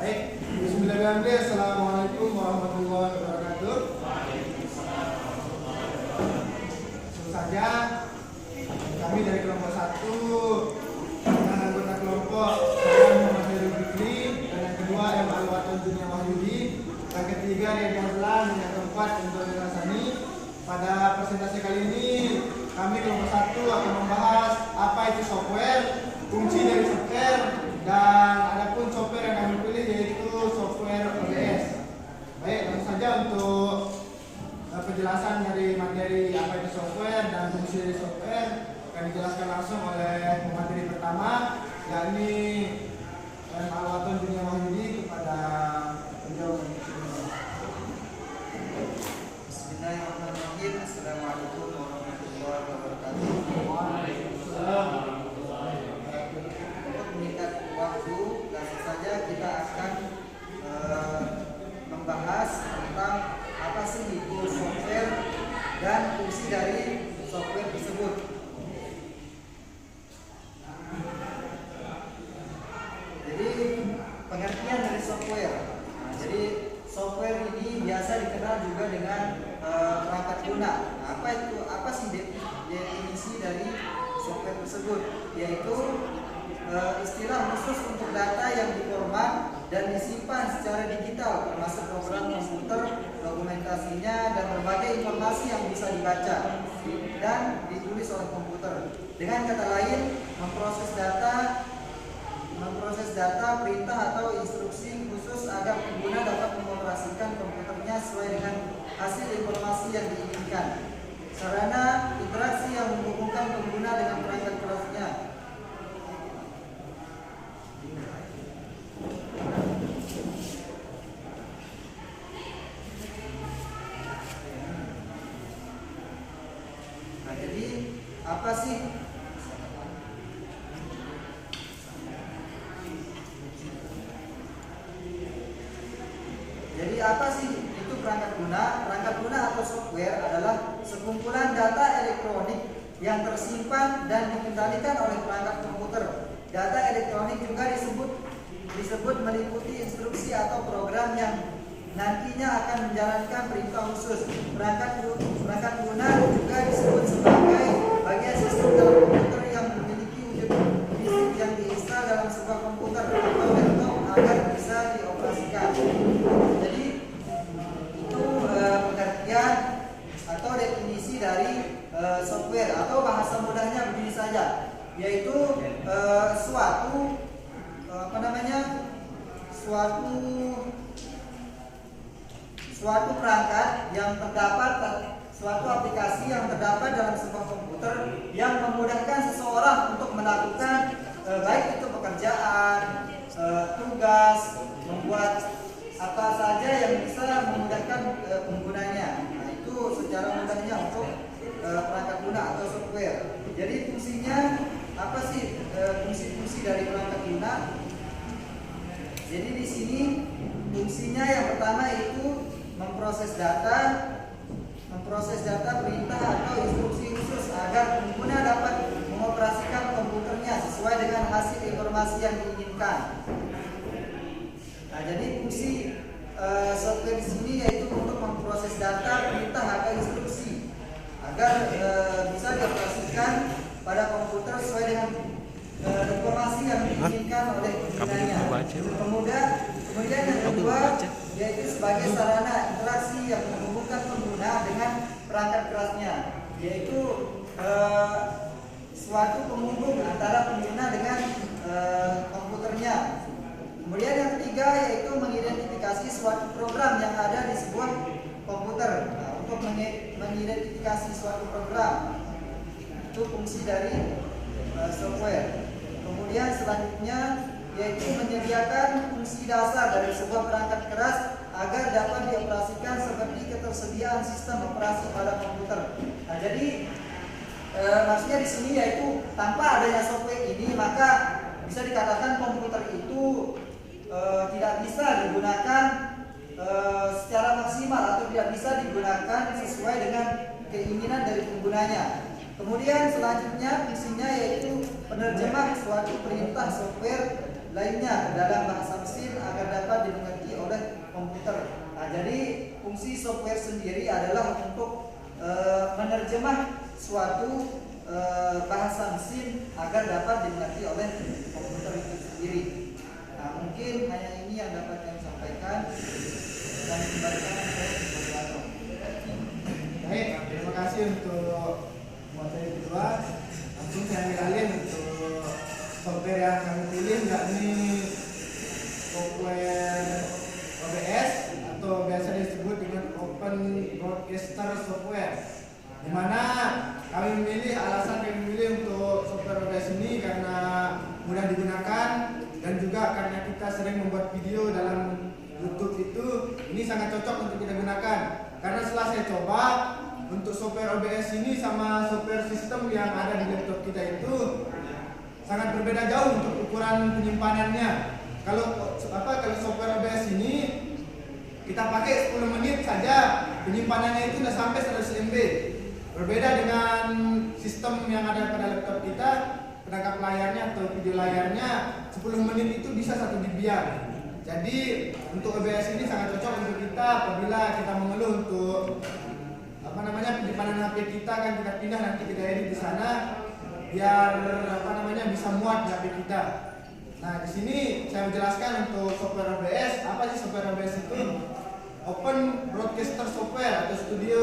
Baik, bismillahirrahmanirrahim. Assalamualaikum warahmatullahi wabarakatuh. Langsung saja, kami dari kelompok 1 dengan anggota kelompok saya Muhammad Heru Fikri, dan yang kedua M. Alwaton Dunia Wahyudi, yang ketiga Rian Azlan, dan yang keempat Indra Rasani. Pada presentasi kali ini kami kelompok 1 akan membahas apa itu software, fungsi dari software, dan adapun software yang kami pilih yaitu software ODS. Baik, langsung saja untuk penjelasan dari materi apa itu software dan fungsi dari software akan dijelaskan langsung oleh pemateri pertama, yakni Alwaton Dunia Wahyudi. Kepada beliau. Bismillahirrahmanirrahim. Assalamualaikum warahmatullahi wabarakatuh. Untuk meningkat waktu, langsung saja kita akan membahas tentang apa sih itu software dan fungsi dari software tersebut. Jadi pengertian dari software. Jadi software ini biasa dikenal juga dengan perangkat lunak. Apa sih definisi dari software tersebut? Yaitu istilah khusus untuk data yang diformat dan disimpan secara digital, termasuk program komputer, dokumentasinya, dan berbagai informasi yang bisa dibaca dan ditulis oleh komputer. Dengan kata lain, memproses data, perintah atau instruksi khusus agar pengguna dapat mengoperasikan komputernya sesuai dengan hasil informasi yang diinginkan. Sarana interaksi yang menghubungkan pengguna dengan perangkat kerasnya. Nah, jadi apa sih itu perangkat lunak? Perangkat lunak atau software adalah sekumpulan data elektronik yang tersimpan dan dikendalikan oleh perangkat komputer. Data elektronik juga disebut meliputi instruksi atau program yang nantinya akan menjalankan perintah khusus. Perangkat lunak juga disebut sebagai bagian sistem dalam komputer yang memiliki wujud fisik yang diinstal dalam sebuah komputer atau laptop agar bisa dioperasikan. Jadi itu pengertian atau definisi dari software, atau bahasa mudahnya begini saja, yaitu suatu perangkat yang terdapat, suatu aplikasi yang terdapat dalam sebuah komputer yang memudahkan seseorang untuk melakukan baik itu pekerjaan, tugas, membuat apa saja yang bisa memudahkan penggunanya. Nah, itu secara mudahnya untuk perangkat lunak atau software. Jadi fungsinya apa sih, fungsi-fungsi dari perangkat lunak? Jadi di sini fungsinya yang pertama itu memproses data, perintah atau instruksi khusus agar pengguna dapat mengoperasikan komputernya sesuai dengan hasil informasi yang diinginkan. Nah, jadi fungsi software di sini yaitu untuk memproses data, perintah atau instruksi agar bisa dioperasikan pada komputer sesuai dengan informasi yang diinginkan oleh penggunanya. Kemudian yang kedua yaitu sebagai sarana interaksi yang menghubungkan pengguna dengan perangkat kerasnya, yaitu suatu penghubung antara pengguna dengan komputernya. Kemudian yang ketiga yaitu mengidentifikasi suatu program yang ada di sebuah komputer. Nah, untuk mengidentifikasi suatu program itu fungsi dari software. Kemudian selanjutnya yaitu menyediakan fungsi dasar dari sebuah perangkat keras agar dapat dioperasikan seperti ketersediaan sistem operasi pada komputer. Nah, jadi maksudnya di sini yaitu tanpa adanya software ini maka bisa dikatakan komputer itu tidak bisa digunakan secara maksimal atau tidak bisa digunakan sesuai dengan keinginan dari penggunanya. Kemudian selanjutnya fungsinya yaitu penerjemah suatu perintah software lainnya ke dalam bahasa mesin agar dapat menerjemah suatu bahasa mesin agar dapat dimengerti oleh komputer itu sendiri. Nah, mungkin hanya ini yang dapat kami sampaikan dan kembalikan ke moderator. Baik, terima kasih untuk materi kedua. Langsung saya ambil untuk software yang kami pilih, yakni software OBS atau biasa disebut dengan Open Broadcaster Software. Di mana kami memilih, alasan kami memilih untuk software OBS ini karena mudah digunakan dan juga karena kita sering membuat video dalam YouTube itu, ini sangat cocok untuk kita gunakan. Karena setelah saya coba untuk software OBS ini sama software sistem yang ada di laptop kita itu sangat berbeda jauh untuk ukuran penyimpanannya. Kalau software OBS ini kita pakai 10 menit saja, penyimpanannya itu sudah sampai 100 MB. Berbeda dengan sistem yang ada pada laptop kita, penangkap layarnya atau video layarnya 10 menit itu bisa 1 GB. Jadi untuk OBS ini sangat cocok untuk kita apabila kita mengeluh untuk penyimpanan HP kita, kan kita pindah nanti kita edit di sana biar bisa muat di HP kita. Nah, di sini saya menjelaskan untuk software OBS. Apa sih software OBS itu? Open Broadcaster Software atau Studio.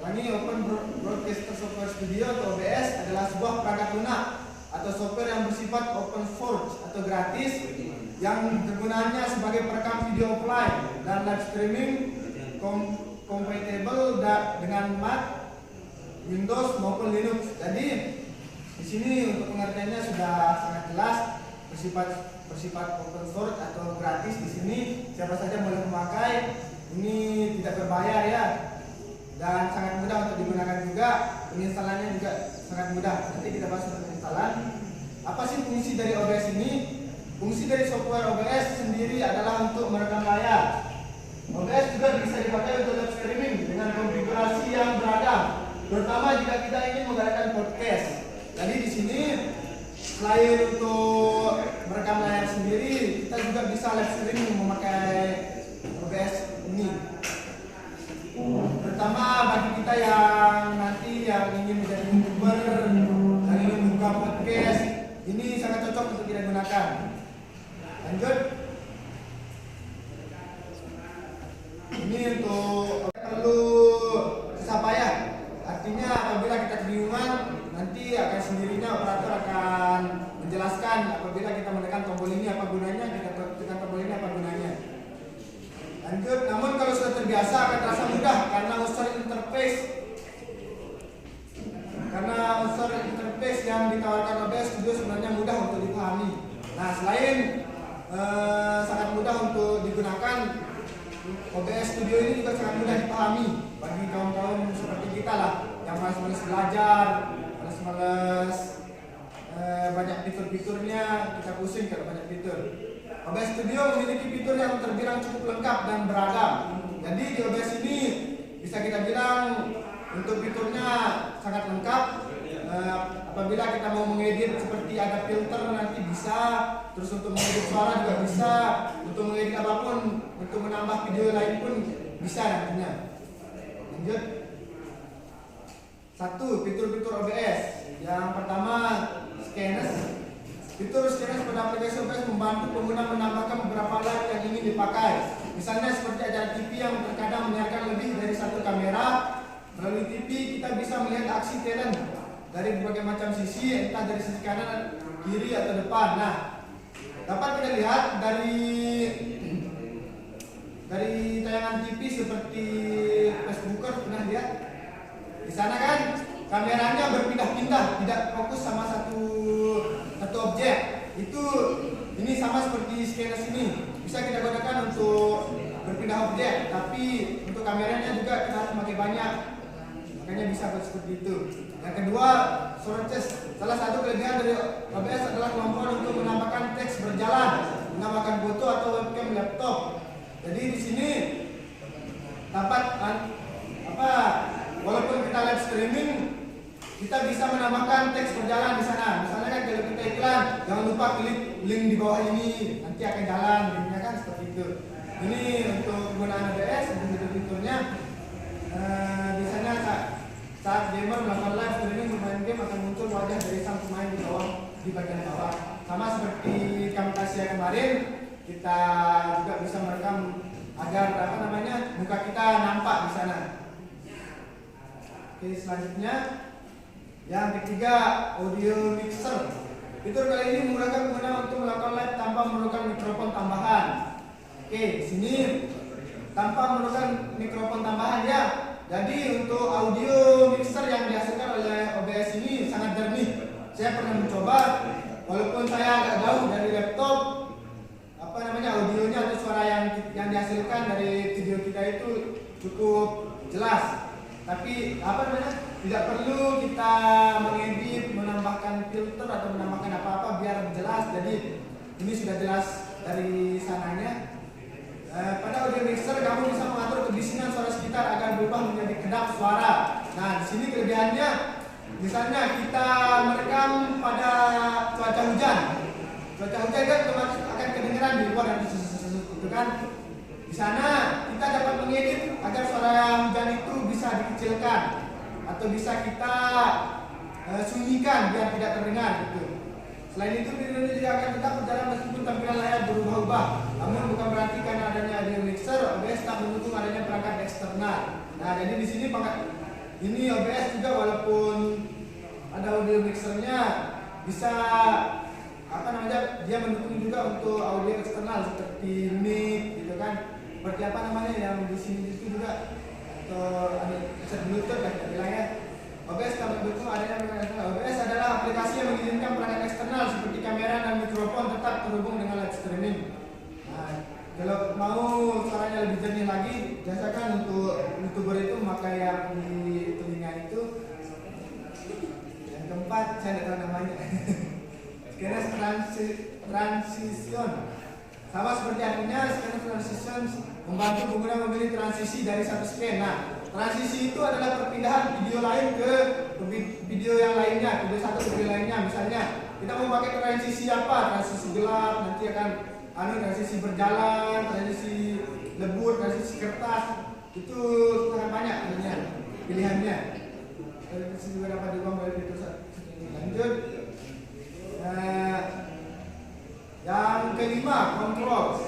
Ini Open Broadcaster Software Studio atau OBS adalah sebuah perangkat lunak atau software yang bersifat open source atau gratis yang kegunaannya sebagai perekam video offline dan live streaming compatible dengan Mac, Windows maupun Linux. Jadi di sini untuk pengertiannya sudah sangat jelas, bersifat open source atau gratis. Di sini siapa saja boleh memakai. Ini tidak berbayar ya, dan sangat mudah untuk digunakan juga. Penginstalannya juga sangat mudah. Nanti kita bahas tentang penginstalan. Apa sih fungsi dari OBS ini? Fungsi dari software OBS sendiri adalah untuk merekam layar. OBS juga bisa dipakai untuk live streaming dengan konfigurasi yang beragam, terutama jika kita ingin mengadakan podcast. Jadi di sini selain untuk merekam layar sendiri, kita juga bisa live streaming memakai OBS ini. Terutama bagi kita yang nanti yang ingin menjadi YouTuber dan ingin membuka podcast, ini sangat cocok untuk kita gunakan. Lanjut. Ini untuk perlu susah payah. Artinya apabila kita kebingungan, nanti akan sendirinya operator akan menjelaskan. Apabila kita menekan tombol ini apa gunanya, kita tekan tombol ini apa gunanya. Lanjut. Namun kalau sudah terbiasa akan terasa mudah karena unsur interface yang ditawarkan OBS Studio sebenarnya mudah untuk dipahami. Nah, selain sangat mudah untuk digunakan, OBS Studio ini juga sangat mudah dipahami bagi kaum-kaum seperti kita lah yang malas-malas belajar, malas-malas banyak fitur-fiturnya, kita pusing kalau banyak fitur. OBS Studio memiliki fitur yang terbilang cukup lengkap dan beragam. Jadi di OBS ini bisa kita bilang untuk fiturnya sangat lengkap. Apabila kita mau mengedit seperti ada filter nanti bisa, terus untuk mengedit suara juga bisa, untuk mengedit apapun, untuk menambah video lain pun bisa nantinya. Lanjut. 1. Fitur-fitur OBS. Yang pertama, scanners. Fitur scanners pada aplikasi OBS membantu pengguna menambahkan beberapa layar yang ingin dipakai. Misalnya seperti acara TV yang terkadang menyiarkan lebih dari satu kamera. Melalui TV kita bisa melihat aksi talent dari berbagai macam sisi, entah dari sisi kanan, kiri atau depan. Nah, dapat kita lihat dari tayangan TV seperti Facebooker, pernah lihat? Di sana kan kameranya berpindah-pindah, tidak fokus sama satu objek. Ini sama seperti scanner ini. Bisa kita gunakan untuk berpindah objek, tapi untuk kameranya juga kita harus pakai banyak. Makanya bisa seperti itu. Yang kedua, searches. Salah satu kelebihan dari OBS adalah kemampuan untuk menambahkan teks berjalan, menambahkan foto atau webcam laptop. Jadi di sini dapat walaupun kita live streaming, kita bisa menambahkan teks berjalan di sana. Misalnya kan kalau kita iklan, jangan lupa klik link di bawah ini, nanti akan jalan, linknya kan seperti itu. Ini untuk penggunaan OBS, untuk fiturnya biasanya di bagian bawah. Sama seperti Camtasia kemarin, kita juga bisa merekam agar muka kita nampak di sana. Oke, selanjutnya yang ketiga, audio mixer. Fitur kali ini memudahkan pengguna untuk melakukan live tanpa memerlukan mikrofon tambahan. Oke, di sini tanpa memerlukan mikrofon tambahan ya. Jadi untuk audio mixer yang dihasilkan oleh OBS ini sangat jernih. Saya pernah mencoba, walaupun saya agak jauh dari laptop, audionya atau suara yang dihasilkan dari video kita itu cukup jelas. Tapi tidak perlu kita mengedit, menambahkan filter atau menambahkan apa-apa biar jelas. Jadi ini sudah jelas dari sananya. Pada audio mixer kamu bisa mengatur kebisingan suara sekitar agar berubah menjadi kedap suara. Nah, di sini kelebihannya, misalnya kita merekam pada cuaca hujan. Cuaca hujan kan otomatis akan kedengeran di luar dan itu kan. Di sana kita dapat mengedit agar suara hujan itu bisa dikecilkan atau bisa kita sunyikan biar tidak terdengar gitu. Selain itu, video ini juga akan tetap berjalan meskipun tampilan layar berubah-ubah. Namun bukan berarti karena adanya audio mixer, OBS tak mendukung adanya perangkat eksternal. Nah, jadi di sini ini OBS juga walaupun ada audio mixernya bisa dia mendukung juga untuk audio eksternal seperti mic gitu kan. Seperti yang di sini itu juga atau ada headset Bluetooth lah kita bilang ya. OBS tak mendukung adanya perangkat eksternal. OBS adalah aplikasi yang mengizinkan perangkat eksternal seperti kamera dan mikrofon tetap terhubung dengan live streaming. Nah, kalau mau suaranya lebih jernih lagi, biasakan untuk YouTuber itu memakai yang di telinga itu. Yang keempat, saya tidak tahu namanya. Scanner transition. Sama seperti artinya, scanner transition membantu pengguna memilih transisi dari satu scan. Nah, transisi itu adalah perpindahan video lain ke video yang lainnya, video satu ke video lainnya. Misalnya kita mau pakai transisi apa? Transisi gelap, nanti akan transisi berjalan, transisi lebur, transisi kertas. Itu sangat banyak pilihannya. Transisi juga dapat diubah melalui fitur lanjut. Yang kelima, kontrol.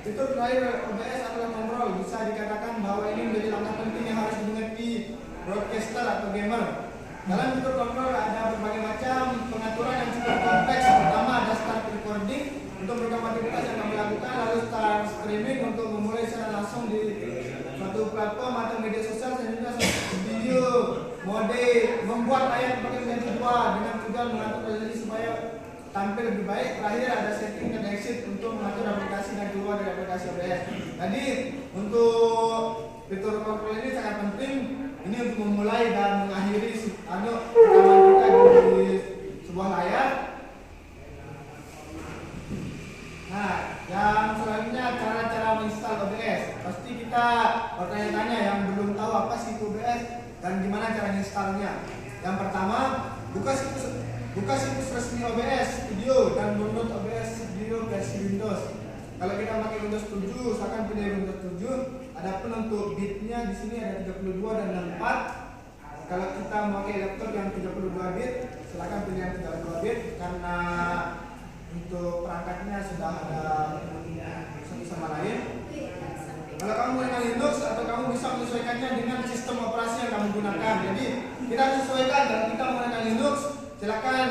Fitur terakhir OBS adalah kontrol. Bisa dikatakan bahwa ini menjadi langkah penting yang harus dimengerti broadcaster atau gamer. Dalam fitur kontrol ada berbagai macam pengaturan yang cukup kompleks. Pertama ada start recording untuk program aktivitas yang kami lakukan, lalu start streaming untuk memulai secara langsung di suatu platform atau media sosial, selanjutnya video, mode, membuat layar pakai menjadi dua dengan tujuan mengatur resolusi supaya tampil lebih baik. Terakhir ada setting dan exit untuk mengatur aplikasi dan keluar dari aplikasi OBS. Jadi untuk fitur kontrol ini sangat penting. Ini untuk memulai dan mengakhiri rekaman kita di sebuah layar. Nah, yang selanjutnya cara-cara menginstal OBS. Pasti kita bertanya-tanya yang belum tahu apa sih OBS dan gimana cara menginstalnya. Yang pertama, buka situs resmi OBS Studio dan download OBS Studio versi Windows. Kalau kita pakai Windows 7, silakan pilih Windows 7. Adapun untuk bitnya di sini ada 32 dan 64. Kalau kita memakai laptop yang 32 bit, silakan pilih yang 32 bit karena untuk perangkatnya sudah ada satu sama lain. Kalau kamu menggunakan Linux atau kamu bisa menyesuaikannya dengan sistem operasi yang kamu gunakan. Jadi kita sesuaikan. Kalau kita menggunakan Linux, silakan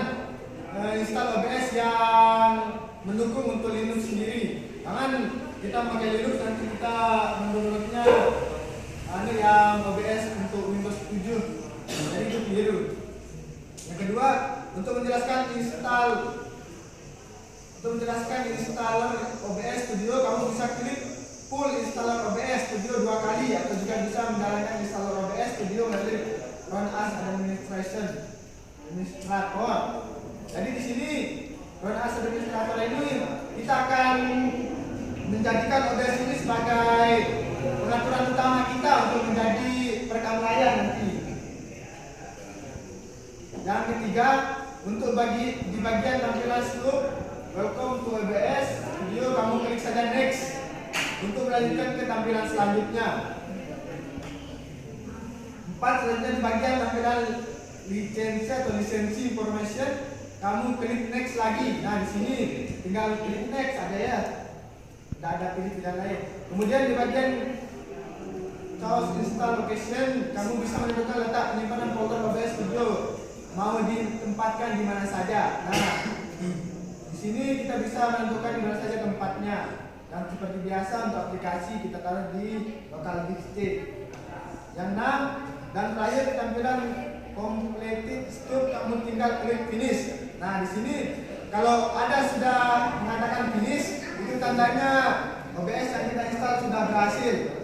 install OBS yang mendukung untuk Linux sendiri. Jangan kita pakai Linux nanti kita mendownloadnya yang OBS untuk Windows 7. Jadi itu keliru. Yang kedua, untuk menjelaskan installer OBS Studio, kamu bisa klik full installer OBS Studio 2 kali atau juga bisa menjalankan installer OBS Studio melalui Run as Administrator. Jadi di sini Run as Administrator ini kita akan menjadikan OBS ini sebagai pengaturan utama kita untuk menjadi perekam layar nanti. Yang ketiga, untuk di bagian tampilan scoop, welcome to OBS Studio, kamu klik saja next untuk melanjutkan ke tampilan selanjutnya. 4, selanjutnya di bagian tampilan lisensi atau lisensi information, kamu klik next lagi. Nah di sini tinggal klik next aja ya, tidak ada pilihan lain. Kemudian di bagian Choose install location, kamu bisa menentukan letak penyimpanan folder OBS Studio mau ditempatkan di mana saja. Nah di sini kita bisa menentukan di mana saja tempatnya. Dan seperti biasa untuk aplikasi kita taruh di local disk stick. Yang 6 dan terakhir tampilan completed step, kamu tinggal klik finish. Nah di sini kalau ada sudah mengatakan finish, itu tandanya OBS yang kita install sudah berhasil.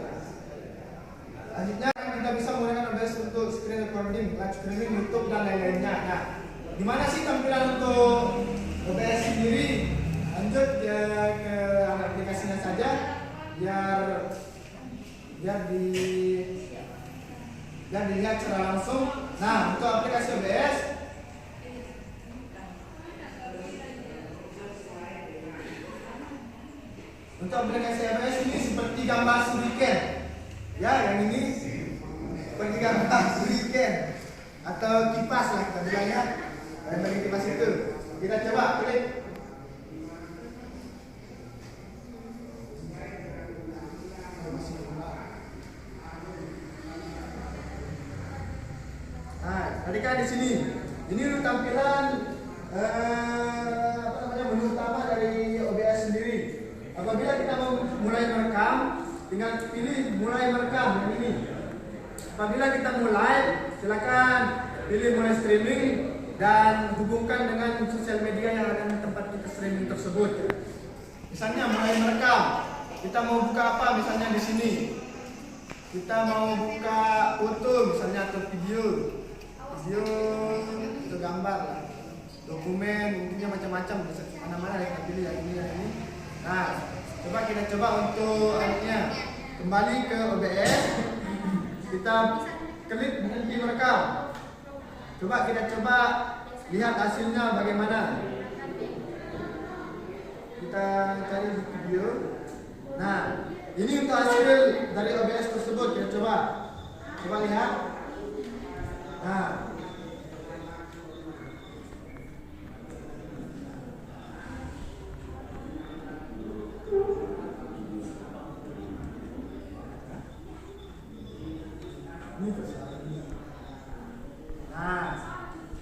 Selanjutnya kita bisa menggunakan OBS untuk screen recording, live streaming, YouTube dan lain-lainnya. Nah, gimana sih tampilan untuk OBS sendiri? Lanjut ya ke aplikasinya saja, biar dilihat secara langsung. Nah, untuk aplikasi OBS, ini seperti gambar shuriken. Ya, yang ini seperti gambar shuriken atau kipas lah kita bilangnya. Bagi kipas itu, kita coba klik. Nah, tadi kan di sini, ini tampilan menu utama dari OBS sendiri. Apabila kita mau mulai merekam, tinggal pilih mulai merekam yang ini. Apabila kita mulai, silakan pilih mulai streaming dan hubungkan dengan sosial media yang ada di tempat kita streaming tersebut. Misalnya mulai merekam, kita mau buka apa? Misalnya di sini, kita mau buka foto, misalnya atau video itu gambar, dokumen, intinya macam-macam, mana-mana yang kita pilih yang ini. Nah, kita coba untuk alatnya. Kembali ke OBS, kita klik berhenti merekam. Kita coba lihat hasilnya bagaimana. Kita cari di video. Nah, ini untuk hasil dari OBS tersebut. Kita coba lihat. Nah,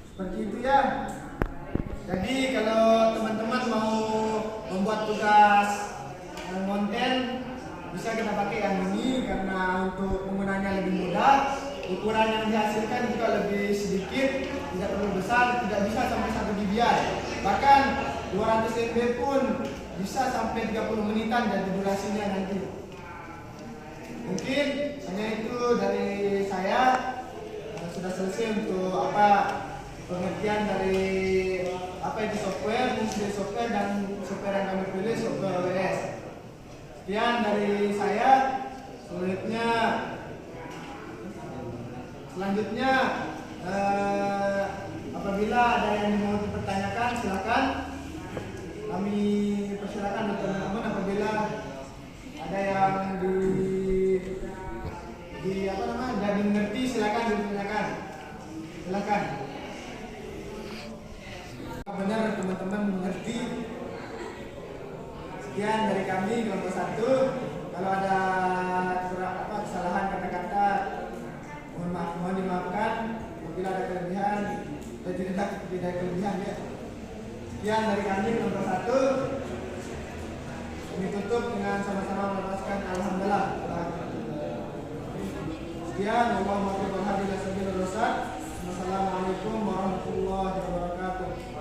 seperti itu ya. Jadi kalau teman-teman mau membuat tugas konten, bisa kita pakai yang ini karena untuk penggunanya lebih mudah. Ukuran yang dihasilkan juga lebih sedikit, tidak terlalu besar, tidak bisa sampai 1 GB. Bahkan 200 MB pun bisa sampai 30 menitan dari durasinya nanti. Mungkin hanya itu dari saya. Sudah selesai untuk pengertian dari apa itu software, fungsi software dan software yang kami pilih software OBS. Sekian dari saya. Selanjutnya apabila ada yang mau dipertanyakan silakan. Kami persilakan teman-teman apabila ada yang jadi mengerti silakan ditanyakan. Silakan. Benar teman-teman mengerti. Sekian dari kami kelompok 1. Kalau ada kesalahan kata-kata mohon dimaafkan. Apabila ada kelebihan tidak kelebihan ya. Sekian dari kami kelompok 1. Kami tutup dengan sama-sama melepaskan alhamdulillah. Sekian, Wassalamualaikum warahmatullahi wabarakatuh.